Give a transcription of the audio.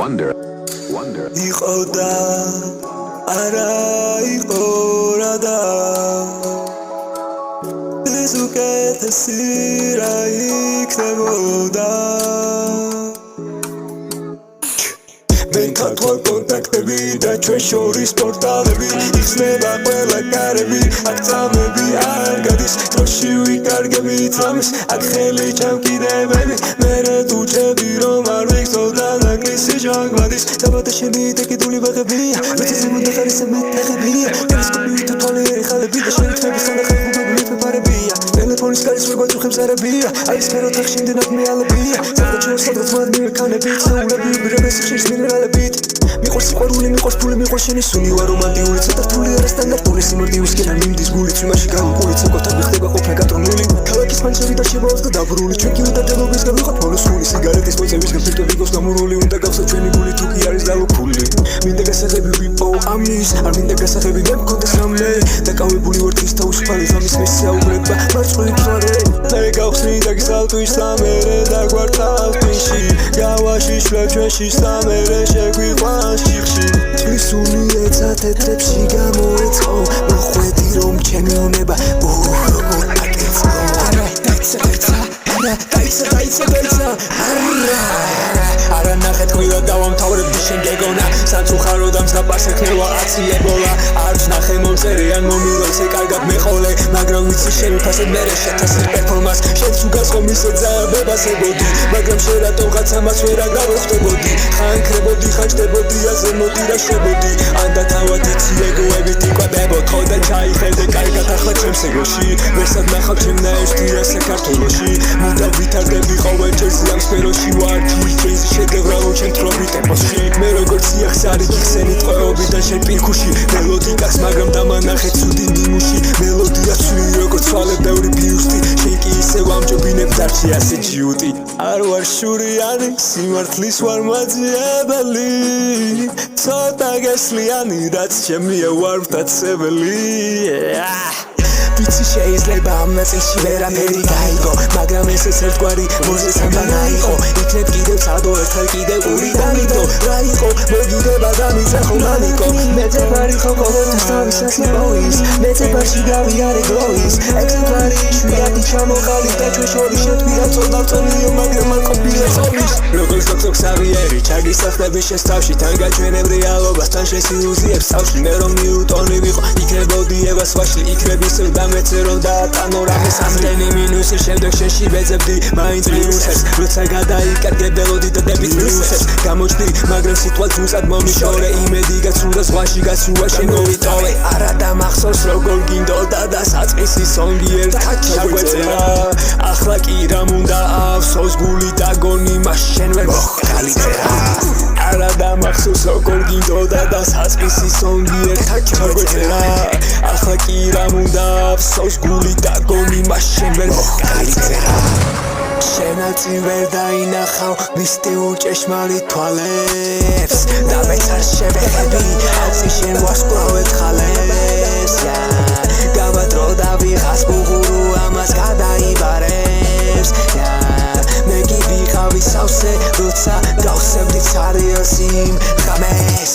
იყო და არა იყო რა და ეს უკეთესი რა იქნებოდა მე ქართულ კონტაქტები და ჩვენ შორის პორტალები იხსნება ყველა კარები აქ წამები არ გადის დროში ვიკარგებით ამის აქ ხელი ჩამკიდებელი მერე თუ ჩები რომ არ ვიქცოდა ნაკლისი ჟანგბადის საბადა შენი დაკიდული ბაღებია როცა მუნდა ხარისა მეტეხებია ტელესკოპი თუ თვალიერი ხალები და შენი თმები ხანდახან ხუბები მიფებარებია ტელეფონის კარის როგორ უხემსარებია არის სფერო თახშინდენად მეალებია სადღაც მადმივე ქანები ცეულები უბრალეს ხშირს მინერალებით მიყვარს სიყვარული მიყვარს ფული მიყვარს შენი სუნი ვარ რომანტიული ცოტა რთული არა სტანდარტული სიმორტივისკენ მიმდის გული წვიმაში გავუყურით საკოთაბი ხდება ყოფნა გატონილი ქალაქის მანჩები და შევავს და დაბრუნული ჩვენ კი უნდა დელობისგან ვიყოთ მონოსული სიგარეტის მოწევისგან ფილტვები გოს გამურული უნდა გავხსნათ ჩვენი გული თუ კი არის დალუქული მინდა გასაღები ვიპო ამის არ მინდა გასაღები მე მქონდეს რამე დაკავებული ვარ თვის თავისუფალი ღამის მესაუბრება მარწყვლივ მთვარე მე გავხსნი და გისალტვის სამერე დაგვართავ თვიში გავაშიშვლე ჩვენში სამერე შეგვიყვანს შიხში წვისული ეცა თეთრებში გამოეწყო მოხვედი რომ ჩემი უნება როგორ აკეცო არა დაიცა არა ნახეთ ღვილა დავამთავრებდი შენ გეგონა საწუხარო და მსგავს ეხება აციებოლა არც ნახე მომწერიან მომილოცე კარგად მეყოლე მაგრამ ვიცი შენ ფასად მერე შეთასი პერფორმანს შენ სუგასხო მისე ძაბებასებოდი მაგრამ შენ რატომღაც ამას ვერ აგავხდებოდი ხან ქრებოდი ხან ჩდებოდი აზე მოდი რა შებოდი ანდა თავად იცი ეგოებით იყვებებოდ ხო და ჩაიხედე კარგად ახლა ჩემს ეგოში ვერსად ნახავ ჩემნაირსთია საქართველოში მინდა ვითარდები ყოველ ჯერზე ამ სფეროში ვარ ჯის შედევრავო ჩემ თრობი ტემპოში მე როგორც იახსარი გიხსენით ყველობიდან შენ პირქუში მელოდიკას მაგრამ დამანახე ცუდი ნიმუში მელოდია ცვი როგორც თვალებ ბევრი ბიუსტი შენ კი ისევ ამჯობინებ დარჩი ასე ჯიუტი არ ვარ შურიანი სიმართლის ვარ მაძიებელი ცოტა გესლიანი რაც ჩემია ვარ მტაცებელი ვიცი შეიძლება ამ ნაწილში ვერაფერი გაიგო მაგრამ ესეც ერთგვარი მოზესამბანა იყო იქნებ კიდევ სადო ერთხელ კიდევ ური დამიდო რა იყო მოგიდება დამიძახო მამიკო მეძებარი ხო ყოველთვის თავისას იპოვის მეძებარში გავიარე გლოვის ექსემპლარი შვიათი ჩამოყალი და ჩვენ შორის შეთვირა წოდავწონიო მაგრამ არ ყოფილა წოლის როგორც დოქტორ სავიერი ჩაგისახდები შენს თავში თან გაჩვენებ რეალობას თან შენს ილუზიებს თავში მე რომ ნიუტონი ვიყო იქნებოდი ევას ვაშლი იქნები ისევ დამეცე რომ დაატანო რამეს ამდენი მინუსი შემდეგ შენში ვეძებდი მაინც პლუსებს როცა გადაიკარგებელოდი და დებით პლუსებს გამოჩდი მაგრამ სიტუაციურად მომიშორე იმედი გაცურდა ზღვაში გასულა შენ მოვიტოვე არა დამახსოვს როგორ გინდოდა და საწყისი სონგი ერთად ჩაგვეწერა ახლა კი რამ უნდა ავსოს გული დაგონი მას შენ ვერ მოხდალიწერა არა დამახსოვს როგორ გინდოდა და საწყისი სონგი ერთად ჩაგვეწერა ახლა კი რამ უნდა ავსოს გული დაგონი მას შენ ვერ მოხდალიწერა შენაცი ვერ დაინახავ მისტიურ ჭეშმარიტ თვალებს და მეც არ შევეხები აცი შენ ვასკვლავებ ხალებს გავადრო და ვიღას ბუღურო ამას გადაიბარებს მე კი ვიყავი სავსე როცა გავხსევდი ცარიელს იმ ღამეს